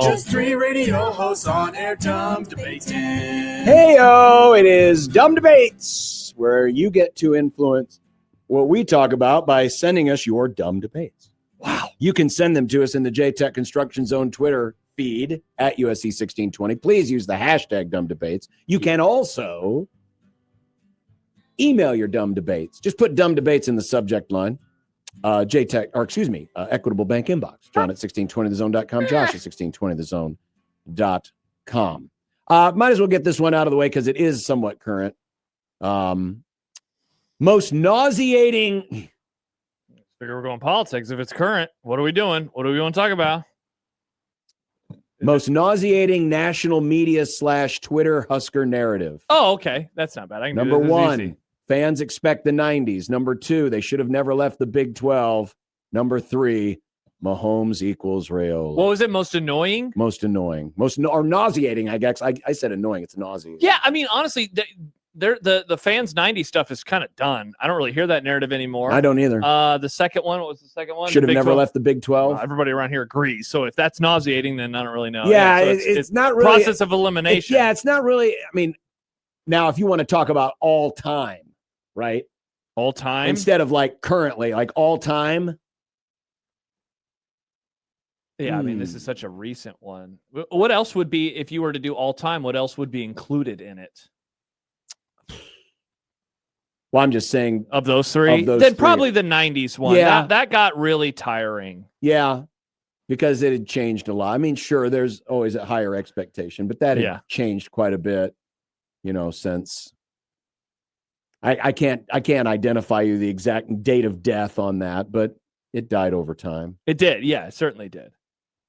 Just three radio hosts on air, dumb debating. Hey-o, it is Dumb Debates, where you get to influence what we talk about by sending us your dumb debates. Wow. You can send them to us in the JTech Construction Zone Twitter feed at USC1620. Please use the hashtag dumb debates. You can also email your dumb debates. Just put dumb debates in the subject line. Equitable Bank Inbox. John at 1620thezone.com. Josh at 1620thezone.com. Might as well get this one out of the way because it is somewhat current. Most nauseating. Figure we're going politics. If it's current, what are we doing? What do we want to talk about? Most nauseating national media / Twitter Husker narrative. Oh, okay. That's not bad. I can Number do this. one, Easy. fans expect the 90s. Number two, they should have never left the Big 12. Number three, Mahomes equals Raiola. What was it? Most annoying? Most annoying. Or nauseating, I guess. I said annoying. It's nauseating. Yeah, I mean, honestly, the fans 90 stuff is kind of done. I don't really hear that narrative anymore. I don't either. The second one, what was the second one? Should have never left the Big 12. Everybody around here agrees. So if that's nauseating, then I don't really know. Yeah, so it's not really process of elimination. It's not really. I mean, now if you want to talk about all time, right? All time instead of like currently, like all time. Yeah, I mean, this is such a recent one. What else would be, if you were to do all time, what else would be included in it? Well, I'm just saying of those three, then probably the 90s one. Yeah. That got really tiring. Yeah, because it had changed a lot. I mean, sure, there's always a higher expectation, but that had changed quite a bit, since I can't identify you the exact date of death on that, but it died over time. It did. Yeah, it certainly did.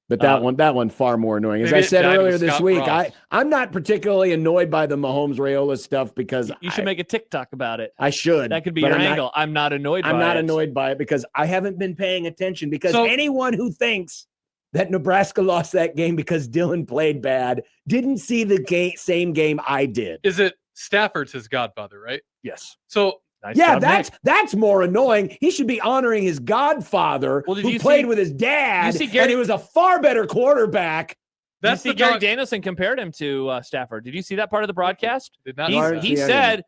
But that one far more annoying. As I said earlier this week, I'm not particularly annoyed by the Mahomes Raiola stuff because you should make a TikTok about it. I should. That could be your angle. I'm not annoyed by it. I'm not annoyed by it because I haven't been paying attention, because anyone who thinks that Nebraska lost that game because Dylan played bad didn't see the same game I did. Is it Stafford's his godfather, right? Yes. So nice job, that's more annoying. He should be honoring his godfather who played with his dad, and he was a far better quarterback. That's the Gary Danielson compared him to Stafford. Did you see that part of the broadcast? Did not. He said,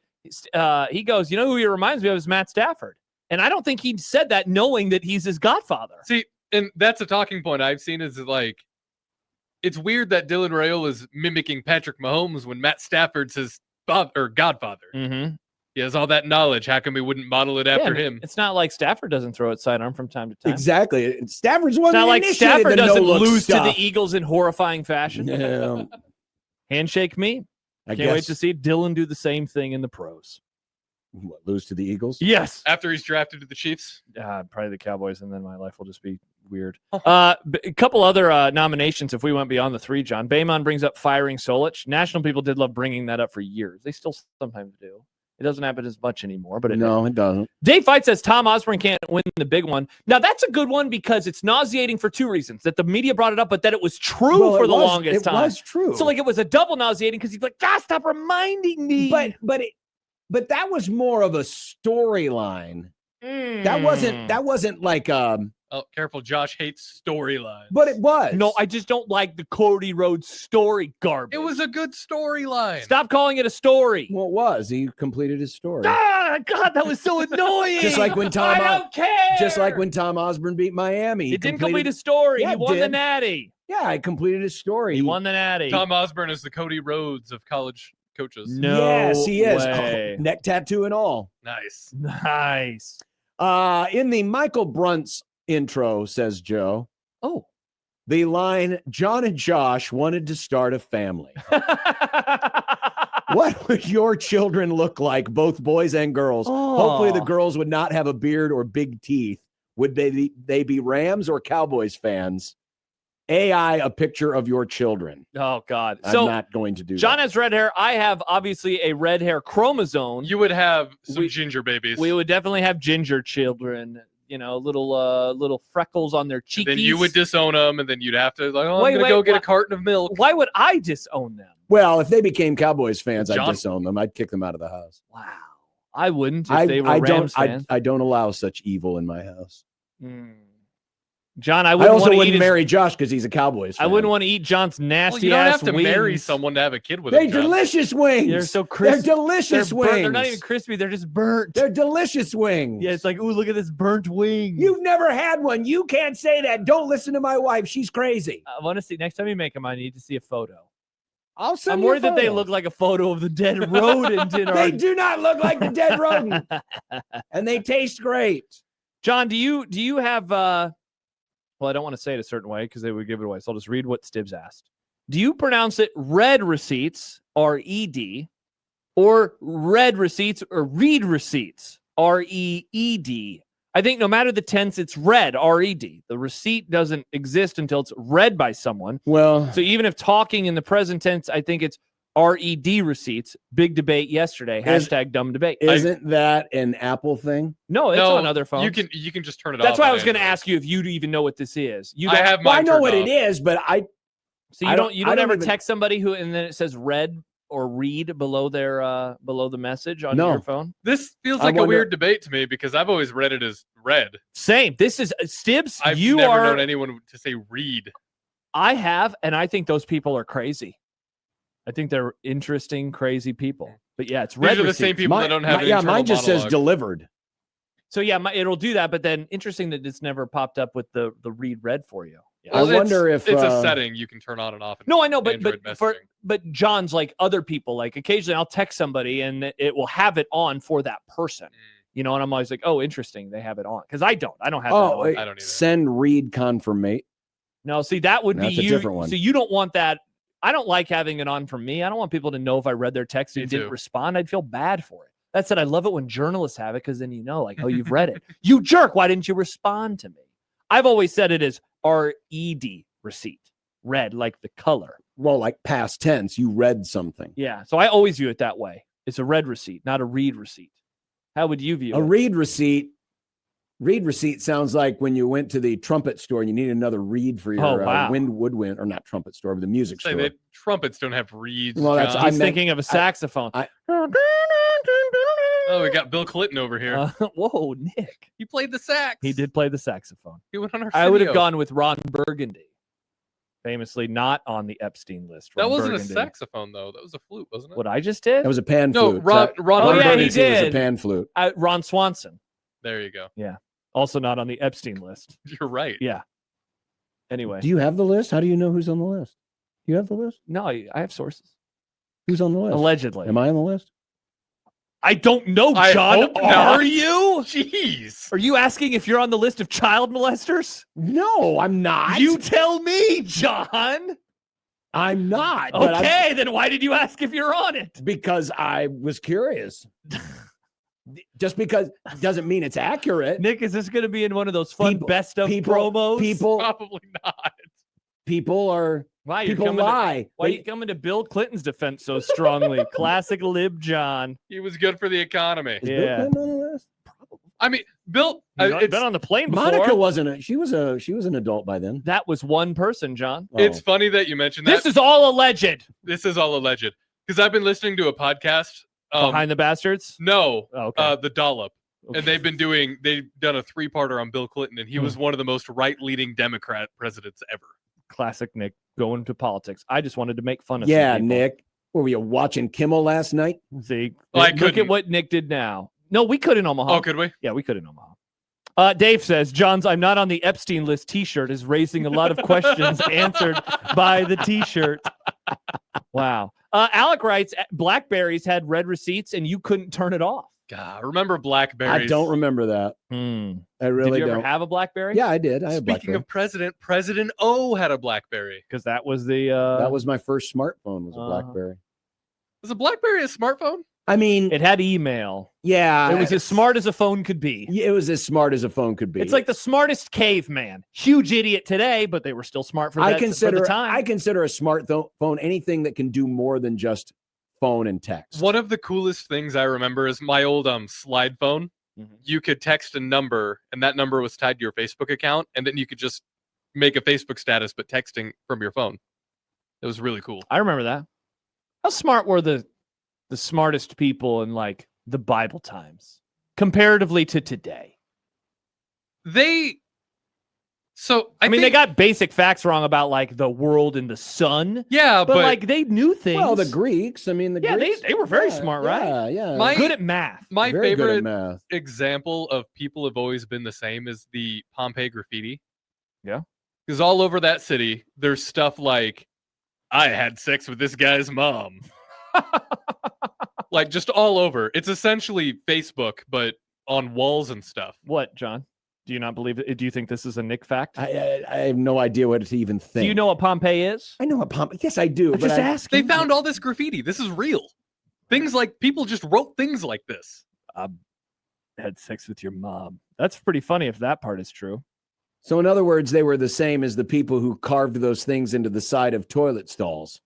he goes, you know who he reminds me of is Matt Stafford. And I don't think he said that knowing that he's his godfather. See, and that's a talking point I've seen is like, it's weird that Dylan Raiola is mimicking Patrick Mahomes when Matt Stafford's his godfather. Mm-hmm. He has all that knowledge. How come we wouldn't model it after him? It's not like Stafford doesn't throw it sidearm from time to time. Exactly. Stafford's one. It's not like Stafford doesn't lose to the stuff. Eagles in horrifying fashion. Yeah. Handshake me. Can't wait to see Dylan do the same thing in the pros. What, lose to the Eagles? Yes. After he's drafted to the Chiefs? Probably the Cowboys, and then my life will just be weird. A couple other nominations if we went beyond the three, John. Baymon brings up firing Solich. National people did love bringing that up for years. They still sometimes do. It doesn't happen as much anymore, but it doesn't. Dave Fight says Tom Osborne can't win the big one. Now, that's a good one because it's nauseating for two reasons. That the media brought it up, but that it was true for the longest time. It was true. So, like, it was a double nauseating because he's like, God, stop reminding me. But that was more of a storyline. That wasn't like Oh, careful. Josh hates storylines. But it was. No, I just don't like the Cody Rhodes story garbage. It was a good storyline. Stop calling it a story. Well, it was. He completed his story. Ah, God, that was so annoying. Just like when Tom. I don't care. Just like when Tom Osborne beat Miami. He didn't complete his story. Yeah, he won the Natty. Yeah, I completed his story. He won the Natty. Tom Osborne is the Cody Rhodes of college coaches. No yes, he is. way. Oh, neck tattoo and all. Nice. In the Michael Brunt's intro, says Joe. Oh. The line, John and Josh wanted to start a family. What would your children look like, both boys and girls? Oh. Hopefully the girls would not have a beard or big teeth. Would they be Rams or Cowboys fans? AI a picture of your children. Oh, God. I'm not going to do John that. has red hair. I have, obviously, a red hair chromosome. You would have some ginger babies. We would definitely have ginger children. You know, little freckles on their cheekies. Then you would disown them, and then you'd have to, like, I'm going to go get a carton of milk. Why would I disown them? Well, if they became Cowboys fans, I'd disown them. I'd kick them out of the house. Wow. I wouldn't if they were Rams fans. I don't allow such evil in my house. John, I I wouldn't also want to wouldn't eat marry Josh because he's a Cowboys fan. I wouldn't want to eat John's nasty Well, you don't ass have to wings. marry someone to have a kid with They're him, John. delicious wings. They're so They're crisp. delicious They're burnt. wings. They're not even crispy. They're just burnt. They're delicious wings. Yeah, it's like, ooh, look at this burnt wing. You've never had one. You can't say that. Don't listen to my wife. She's crazy. I want to see. Next time you make them, I need to see a photo. I'll send I'm you a worried that they photo. look like a photo of the dead rodent in our. They do not look like the dead rodent, and they taste great. John, do you have? Well, I don't want to say it a certain way because they would give it away. So I'll just read what Stibbs asked. Do you pronounce it red receipts, R-E-D, or red receipts, or read receipts, R-E-E-D? I think no matter the tense, it's read, R-E-D. The receipt doesn't exist until it's read by someone. Well, So even if talking in the present tense, I think it's R-E-D receipts. Big debate yesterday. Hashtag dumb debate. isn't that an Apple thing? No, it's No, on other phones. You can just turn it off. That's why I on was going to Android. ask you if you even know what this is. You I don't, have Well, mine I know turned what off. it is, but so I you don't- don't you I don't don't ever even- text somebody who and then it says read or read below their below the message on No. your phone. This feels I like a wonder- weird debate to me because I've always read it as read. Same. This is Stibbs. I've You never are. known anyone to say read. I have, and I think those people are crazy. I think they're interesting, crazy people. But yeah, it's read. These are the same receipts. people that don't have an internal mine just says monologue. delivered. So yeah, it'll do that. But then interesting that it's never popped up with the read red for you. Yeah. I Well, wonder if it's a setting you can turn on and off. in No, I know, but Android messaging. but John's like other people. Like occasionally, I'll text somebody and it will have it on for that person. You know, and I'm always like, oh, interesting, they have it on because I don't have that Oh, on. I don't either. send read confirmate. No, see, that would That's be a you. different one. So you don't want that. I don't like having it on for me. I don't want people to know if I read their text and Me didn't too. respond. I'd feel bad for it. That said, I love it when journalists have it because then you know, like, oh, you've read it. You jerk. Why didn't you respond to me? I've always said it is R-E-D, receipt. Red, like the color. Well, like past tense, you read something. Yeah. So I always view it that way. It's a read receipt, not a read receipt. How would you view A it? read receipt. Read receipt sounds like when you went to the trumpet store and you needed another reed for your wow. woodwind, or not trumpet store, but the music Say store. that trumpets don't have reeds. Well, that's- John. I I was meant- thinking of a saxophone. Oh, we got Bill Clinton over here. Whoa, Nick. He played the sax. He did play the saxophone. He went on our I would have video. gone with Ron Burgundy, famously not on the Epstein list. That Ron wasn't Burgundy. a saxophone though. That was a flute, wasn't it? What I just did? That was a pan No, flute. Ron Oh, Ron yeah, he Burgundy was a did. pan flute. Ron Swanson, There you go. also not on the Epstein list. You're right. Yeah. Anyway, Do you have the list? How do you know who's on the list? Do you have the list? no, I have sources. Who's on the list? Allegedly. Am I on the list? I don't know, I John. hope Are not. you? Jeez. Are you asking if you're on the list of child molesters? No, I'm not. You tell me, John. I'm not. but I'm- Okay, then why did you ask if you're on it? because I was curious. Just because doesn't mean it's accurate. Nick, is this going to be in one of those fun People- best of people- promos? Probably not. People are Why you're people coming to- lie. Why are They- you coming to Bill Clinton's defense so strongly? Classic lib John. He was good for the economy. Is Bill Yeah. Clinton on the list? I mean, Bill. You've been on the plane before. Monica wasn't a she was an adult by then. That was one person, John. It's Oh. funny that you mentioned that. This is all alleged. This is all alleged because I've been listening to a podcast. Behind the bastards. No, Oh, okay. the Dollop, Okay. and they've done a 3-parter on Bill Clinton, and he was one of the most right-leaning Democrat presidents ever. Classic Nick going to politics. I just wanted to make fun of. Yeah, some people. Nick. Were you watching Kimmel last night? See, Well, I look at couldn't. what Nick did now. No, we could in Omaha. Oh, could we? Yeah, we could in Omaha. Dave says, John's I'm not on the Epstein list t-shirt is raising a lot of questions answered by the t-shirt. Wow. Alec writes, BlackBerries had red receipts and you couldn't turn it off. God, remember BlackBerries? I don't remember that. I really Did you don't. ever have a BlackBerry? Yeah, I did. I had Speaking of President O had a BlackBerry. Because that was the... that was my first smartphone. Was a uh, BlackBerry. Was a BlackBerry a smartphone? I mean, It had email. yeah, It was as smart as a phone could be. It was as smart as a phone could be. It's like the smartest caveman. Huge idiot today, but they were still smart for that for the time. I consider a smartphone anything that can do more than just phone and text. One of the coolest things I remember is my old slide phone. Mhm. You could text a number, and that number was tied to your Facebook account, and then you could just make a Facebook status, but texting from your phone. It was really cool. I remember that. How smart were the smartest people in like the Bible times comparatively to today? They So I mean, think, they got basic facts wrong about like the world and the sun. yeah, but like they knew things. Well, the Greeks. I mean, the Greeks. they were very smart, right? Yeah. Good at math. My Very good at favorite math. example of people have always been the same is the Pompeii graffiti. Yeah. Because all over that city, there's stuff like, I had sex with this guy's mom. Like, just all over. It's essentially Facebook, but on walls and stuff. What, John? Do you not believe it? Do you think this is a Nick fact? I have no idea what to even think. Do you know what Pompeii is? I know what Pompeii. Yes, I do. I'm but just asking. They found all this graffiti. This is real. Things like people just wrote things like this. Had sex with your mom. That's pretty funny if that part is true. So, in other words, they were the same as the people who carved those things into the side of toilet stalls.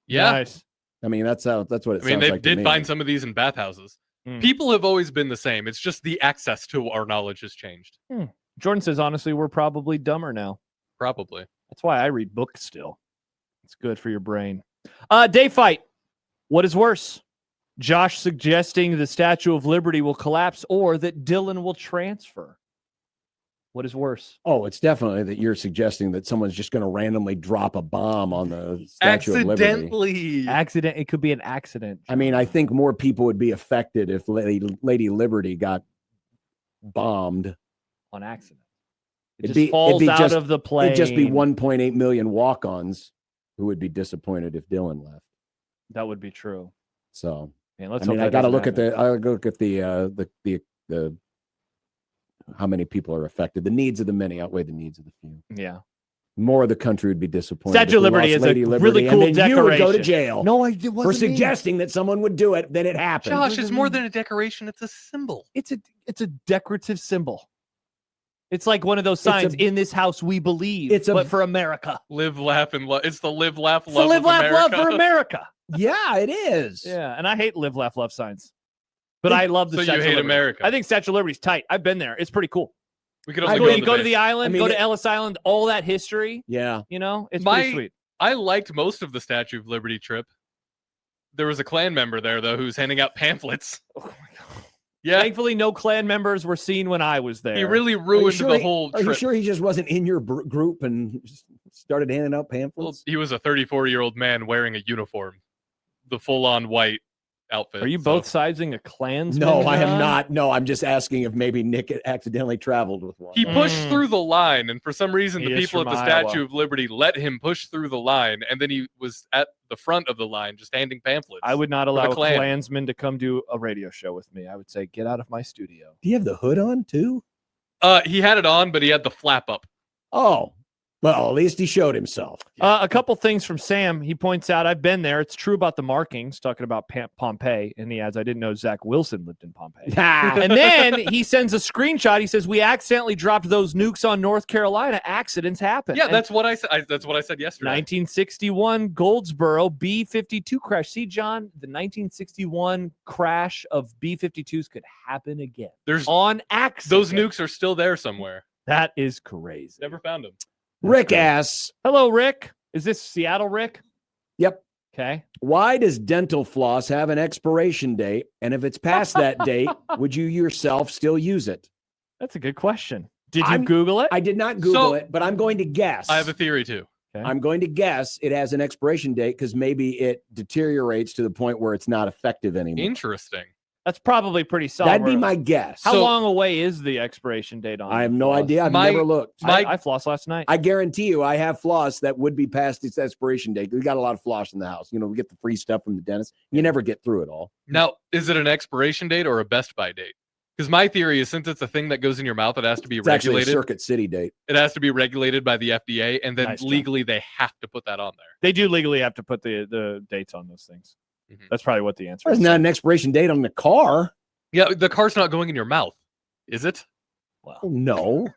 Yeah. Nice. I mean, that's what it sounds like. They to did me. find some of these in bathhouses. Mm. People have always been the same. It's just the access to our knowledge has changed. Jordan says, honestly, we're probably dumber now. Probably. That's why I read books still. It's good for your brain. Day fight. What is worse? Josh suggesting the Statue of Liberty will collapse or that Dylan will transfer. What is worse? Oh, it's definitely that you're suggesting that someone's just going to randomly drop a bomb on the Statue of Liberty. Accidentally. It could be an accident. I mean, I think more people would be affected if Lady Liberty got bombed. On accident. It'd It just falls out of the plane. It'd just be 1.8 million walk-ons who would be disappointed if Dylan left. That would be true. So, Man, let's I mean, hope I that got to doesn't look at the how many people are affected. The needs of the many outweigh the needs of the few. Yeah. More of the country would be disappointed. Statue of Liberty is Lady a Liberty, really cool and then you would go to decoration. jail. No, it wasn't for suggesting that someone would do it. Then it happened. Josh, it's more than a decoration. It's a symbol. It's a decorative symbol. It's like one of those signs in this house we believe. But for America. Live, laugh, and love. It's the live, laugh, It's love. the live, of laugh, America. love for America. Yeah, it is. Yeah, and I hate live, laugh, love signs. But I love the So Statue you of hate Liberty. America. I think Statue of Liberty's tight. I've been there. It's pretty cool. We could also go to the island, go to Ellis Island, all that history. Yeah. You know, it's pretty sweet. I liked most of the Statue of Liberty trip. There was a Klan member there, though, who's handing out pamphlets. Oh, my God. Yeah. Thankfully, no Klan members were seen when I was there. He really ruined the whole trip. Are you sure he just wasn't in your group and just started handing out pamphlets? Well, he was a 34-year-old man wearing a uniform, the full-on white outfit. Are you both sizing a Klansman? No, I am not. No, I'm just asking if maybe Nick had accidentally traveled with one. He pushed through the line, and for some reason, the people at the Statue Iowa. of Liberty let him push through the line, and then he was at the front of the line just handing pamphlets. I would not for the allow a Klan. Klansman to come do a radio show with me. I would say, get out of my studio. Do you have the hood on too? He had it on, but he had the flap up. Oh, well, at least he showed himself. A couple things from Sam. He points out, I've been there. It's true about the markings, talking about Pompeii. And he adds, I didn't know Zach Wilson lived in Pompeii. And then he sends a screenshot. He says, we accidentally dropped those nukes on North Carolina. Accidents happen. Yeah, And that's what I said. That's what I said yesterday. 1961 Goldsboro B-52 crash. See, John, the 1961 crash of B-52s could happen again. There's on accident. Those nukes are still there somewhere. That is crazy. Never found them. Rick asks. Hello, Rick. Is this Seattle, Rick? Yep. Okay. Why does dental floss have an expiration date? And if it's past that date, would you yourself still use it? That's a good question. Did you Google it? I did not Google it, but I'm going to guess. I have a theory too. Okay. I'm going to guess it has an expiration date because maybe it deteriorates to the point where it's not effective anymore. Interesting. That's probably pretty solid. That'd be my guess. How long away is the expiration date on? I have no idea. I've never looked. I flossed last night. I guarantee you, I have floss that would be past its expiration date. We got a lot of floss in the house. You know, we get the free stuff from the dentist. You never get through it all. Now, is it an expiration date or a Best Buy date? Because my theory is, since it's a thing that goes in your mouth, it has to be It's regulated. actually a Circuit City date. It has to be regulated by the FDA, and then Nice, John. legally they have to put that on there. They do legally have to put the dates on those things. Mhm. That's probably what the answer There's is. not an expiration date on the car. Yeah, the car's not going in your mouth, is it? Well, No.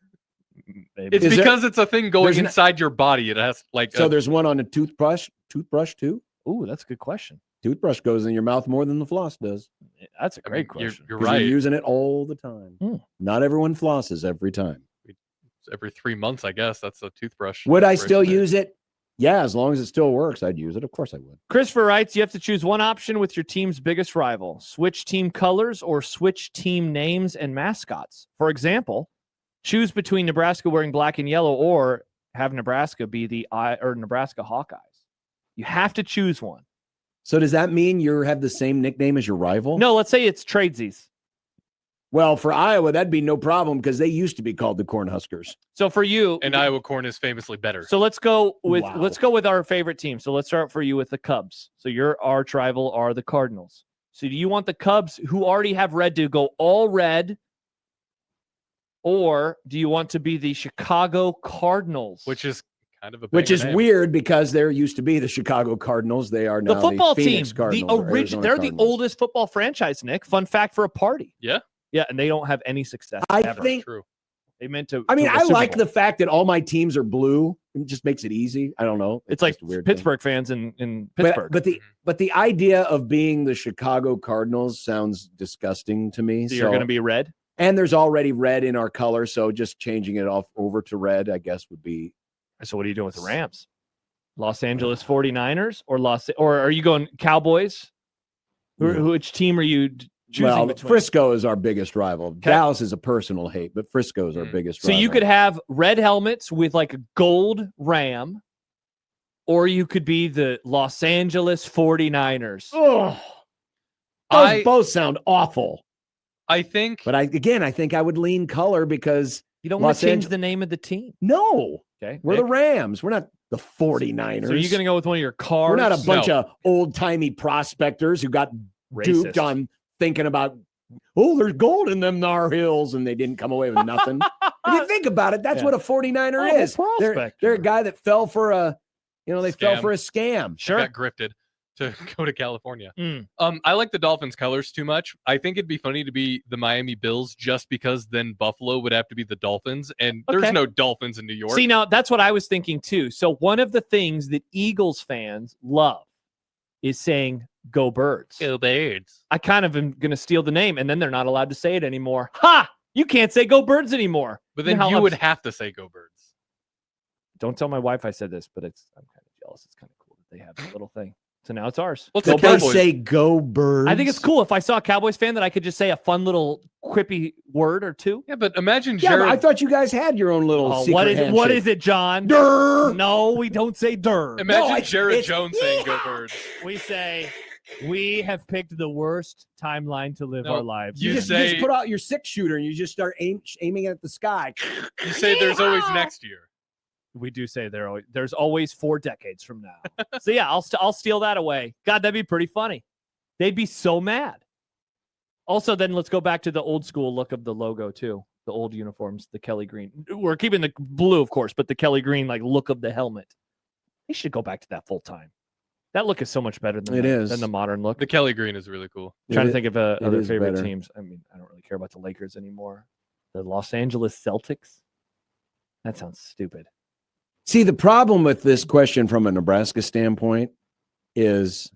maybe. It's Is there- because it's a thing going there's an- inside your body. It has like So there's one on a toothbrush too. Ooh, that's a good question. Toothbrush goes in your mouth more than the floss does. That's a I great mean, question. You're 'Cause right. You're using it all the time. Hmm. Not everyone flosses every time. Every 3 months, I guess. That's a toothbrush. Would I still expiration date. use it? Yeah, as long as it still works, I'd use it. Of course I would. Christopher writes, you have to choose one option with your team's biggest rival. Switch team colors or switch team names and mascots. For example, Choose between Nebraska wearing black and yellow or have Nebraska be the Nebraska Hawkeyes. You have to choose one. So does that mean you have the same nickname as your rival? No, let's say it's tradesies. Well, for Iowa, that'd be no problem because they used to be called the Cornhuskers. So for you, And Iowa corn is famously better. so let's go with Wow. our favorite team. So let's start for you with the Cubs. So your arch rival are the Cardinals. So do you want the Cubs, who already have red, to go all red, or do you want to be the Chicago Cardinals? Which is kind of a Which banger is name. weird because there used to be the Chicago Cardinals. They are now the football team, Phoenix the Cardinals or original. Arizona They're the Cardinals. oldest football franchise. Nick, fun fact for a party. Yeah. Yeah, and they don't have any success. I ever. think. True. They meant to. I mean, to a I Super like Bowl. the fact that all my teams are blue. It just makes it easy. I don't know. It's like just a weird thing. Pittsburgh fans in Pittsburgh. But the idea of being the Chicago Cardinals sounds disgusting to me. So you're going to be red. and there's already red in our color, so just changing it off over to red, I guess, would be. So what are you doing with the Rams? Los Angeles 49ers or are you going Cowboys? Which team are you choosing Well, between? Frisco is our biggest rival. Dallas is a personal hate, but Frisco is our biggest So rival. you could have red helmets with like a gold ram, or you could be the Los Angeles 49ers. Oh, those both sound awful. I think. But I think I would lean color because you don't want to change the name of the team. No. Okay. We're the Rams. We're not the 49ers. So are you going to go with one of your cars? We're not a bunch of old-timey prospectors who got duped on thinking about, oh, there's gold in them Nar Hills, and they didn't come away with nothing. If you think about it, that's what a 49er is. They're a guy that fell for a, fell for a scam. Sure. Got grifted to go to California. I like the Dolphins colors too much. I think it'd be funny to be the Miami Bills just because then Buffalo would have to be the Dolphins, and there's no Dolphins in New York. See, now that's what I was thinking too. So one of the things that Eagles fans love is saying "Go Birds." Go Birds. I kind of am going to steal the name, and then they're not allowed to say it anymore. Ha! You can't say "Go Birds" anymore. But then you would have to say "Go Birds." Don't tell my wife I said this, but I'm kind of jealous. It's kind of cool that they have that little thing. So now it's ours. What's the Cowboys? Say "Go Birds"? I think it's cool if I saw a Cowboys fan that I could just say a fun little quippy word or two. Yeah, but imagine Jared. Yeah, but I thought you guys had your own little secret handshake. What is it, John? Durr. No, we don't say durr. Imagine Jared Jones saying "Go Birds." We say we have picked the worst timeline to live our lives. You just put out your 6-shooter and you just start aiming at the sky. You say there's always next year. We do say there's always 4 decades from now. So yeah, I'll steal that away. God, that'd be pretty funny. They'd be so mad. Also, then let's go back to the old school look of the logo too. The old uniforms, the Kelly green. We're keeping the blue, of course, but the Kelly green look of the helmet. They should go back to that full time. That look is so much better than the modern look. The Kelly green is really cool. Trying to think of other favorite teams. I mean, I don't really care about the Lakers anymore. The Los Angeles Celtics. That sounds stupid. See, the problem with this question from a Nebraska standpoint is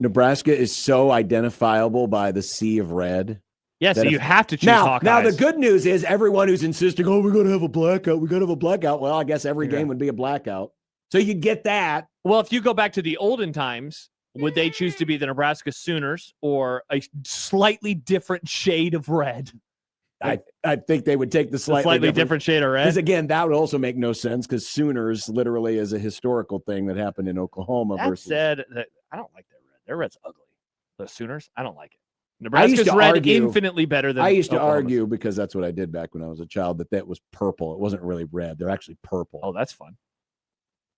Nebraska is so identifiable by the sea of red. Yeah, so you have to choose Hawkeyes. Now, the good news is everyone who's insisting, we're going to have a blackout. We're going to have a blackout. Well, I guess every game would be a blackout. So you get that. Well, if you go back to the olden times, would they choose to be the Nebraska Sooners or a slightly different shade of red? I think they would take the slightly different shade of red. Because again, that would also make no sense because Sooners literally is a historical thing that happened in Oklahoma. That versus said, I don't like their red. Their red's ugly. The Sooners, I don't like it. Nebraska's red infinitely better than I used to Oklahoma's. argue because that's what I did back when I was a child that was purple. It wasn't really red. They're actually purple. Oh, that's fun.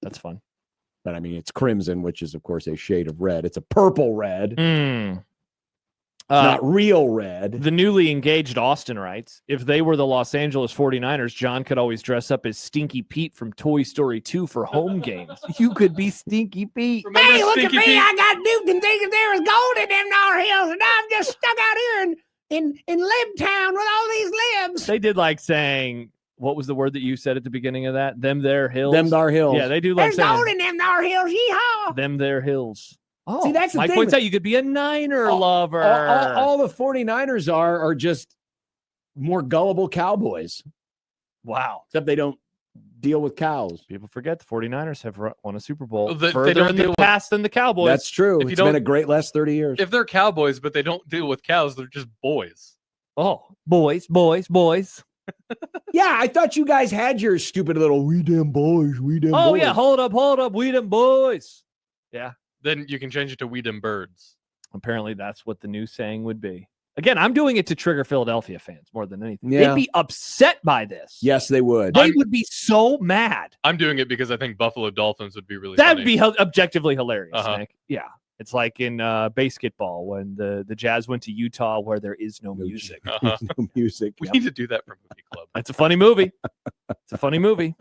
That's fun. But I mean, it's crimson, which is of course a shade of red. It's a purple red. Not real red. The newly engaged Austin writes, if they were the Los Angeles 49ers, John could always dress up as Stinky Pete from Toy Story 2 for home games. You could be Stinky Pete. Remember hey, look Stinky at me. Pete? I got duped and thinking there was gold in them Nar Hills, and I'm just stuck out here in Libtown with all these libs. They did like saying, what was the word that you said at the beginning of that? Them there hills. Them there hills. Yeah, they do like There's saying, gold in them Nar Hills. Yeehaw. them there hills. Oh, see, that's the Mike thing. points out you could be a Niner lover. All the 49ers are just more gullible cowboys. Wow. Except they don't deal with cows. People forget the 49ers have won a Super Bowl They further don't in deal the with- past than the Cowboys. That's true. If you It's been don't- a great last 30 years. If they're cowboys, but they don't deal with cows, they're just boys. Oh, boys. Yeah, I thought you guys had your stupid little we damn boys. Oh, yeah, hold up, we them boys. Yeah. Then you can change it to we them birds. Apparently that's what the new saying would be. Again, I'm doing it to trigger Philadelphia fans more than anything. Yeah. They'd be upset by this. Yes, they would. They would be so mad. I'm doing it because I think Buffalo Dolphins would be really That funny. would be objectively hilarious, Uh-huh. Nick. Yeah. It's like in basketball when the Jazz went to Utah where there is no music. Uh-huh. No music. We need to do that for Movie Club. It's a funny movie. It's a funny movie.